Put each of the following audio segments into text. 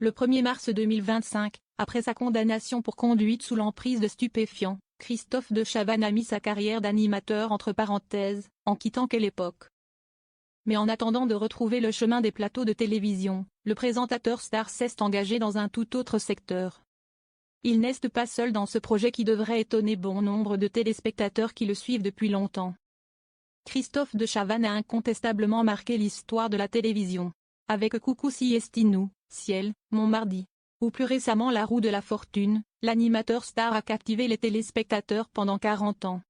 Le 1er mars 2025, après sa condamnation pour conduite sous l'emprise de stupéfiants, Christophe de Chavannes a mis sa carrière d'animateur entre parenthèses, en quittant Quelle Époque. Mais en attendant de retrouver le chemin des plateaux de télévision, le présentateur star s'est engagé dans un tout autre secteur. Il n'est pas seul dans ce projet qui devrait étonner bon nombre de téléspectateurs qui le suivent depuis longtemps. Christophe de Chavannes a incontestablement marqué l'histoire de la télévision. Avec Coucou si Estinou, Ciel, Mon Mardi, ou plus récemment La Roue de la Fortune, l'animateur star a captivé les téléspectateurs pendant 40 ans.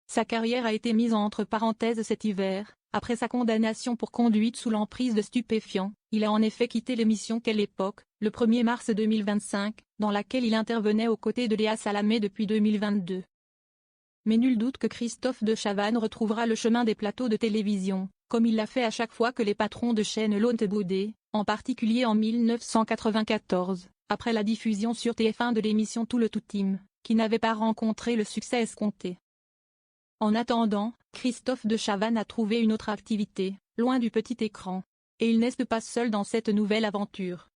Sa carrière a été mise entre parenthèses cet hiver, après sa condamnation pour conduite sous l'emprise de stupéfiants. Il a en effet quitté l'émission Quelle Époque, le 1er mars 2025, dans laquelle il intervenait aux côtés de Léa Salamé depuis 2022. Mais nul doute que Christophe de Chavannes retrouvera le chemin des plateaux de télévision, comme il l'a fait à chaque fois que les patrons de chaînes l'ont boudé, en particulier en 1994, après la diffusion sur TF1 de l'émission Tout le Tout Team, qui n'avait pas rencontré le succès escompté. En attendant, Christophe de Chavannes a trouvé une autre activité, loin du petit écran, et il n'est pas seul dans cette nouvelle aventure.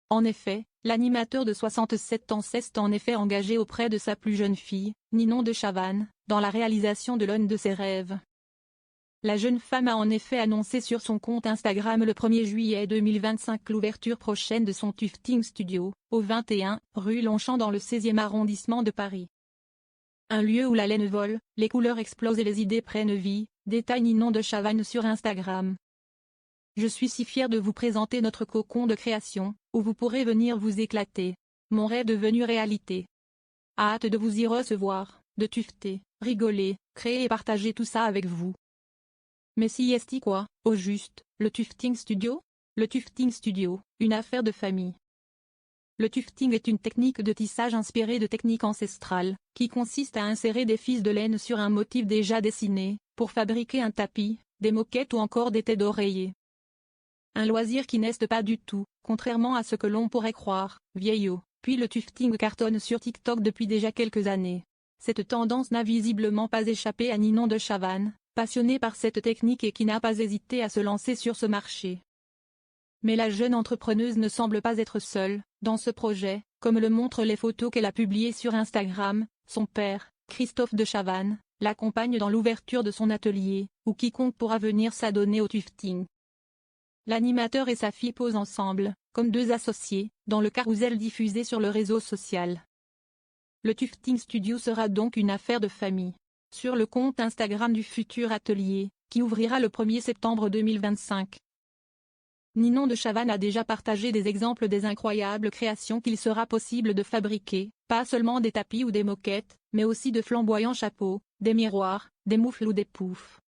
En effet, l'animateur de 67 ans s'est en effet engagé auprès de sa plus jeune fille, Ninon de Chavannes, dans la réalisation de l'un de ses rêves. La jeune femme a en effet annoncé sur son compte Instagram le 1er juillet 2025 l'ouverture prochaine de son Tufting Studio, au 21 rue Longchamp dans le 16e arrondissement de Paris. Un lieu où la laine vole, les couleurs explosent et les idées prennent vie, détaille Ninon de Chavannes sur Instagram. Je suis si fière de vous présenter notre cocon de création, où vous pourrez venir vous éclater. Mon rêve devenu réalité. Hâte de vous y recevoir, de tufter, rigoler, créer et partager tout ça avec vous. Mais si est-ce quoi, au juste, le Tufting Studio? Le Tufting Studio, une affaire de famille. Le tufting est une technique de tissage inspirée de techniques ancestrales, qui consiste à insérer des fils de laine sur un motif déjà dessiné, pour fabriquer un tapis, des moquettes ou encore des têtes d'oreiller. Un loisir qui n'est pas du tout, contrairement à ce que l'on pourrait croire, vieillot, puis le tufting cartonne sur TikTok depuis déjà quelques années. Cette tendance n'a visiblement pas échappé à Ninon de Chavannes, passionnée par cette technique et qui n'a pas hésité à se lancer sur ce marché. Mais la jeune entrepreneuse ne semble pas être seule dans ce projet, comme le montrent les photos qu'elle a publiées sur Instagram. Son père, Christophe de Chavannes, l'accompagne dans l'ouverture de son atelier, où quiconque pourra venir s'adonner au tufting. L'animateur et sa fille posent ensemble, comme deux associés, dans le carrousel diffusé sur le réseau social. Le Tufting Studio sera donc une affaire de famille. Sur le compte Instagram du futur atelier, qui ouvrira le 1er septembre 2025. Ninon de Chavannes a déjà partagé des exemples des incroyables créations qu'il sera possible de fabriquer, pas seulement des tapis ou des moquettes, mais aussi de flamboyants chapeaux, des miroirs, des moufles ou des poufs.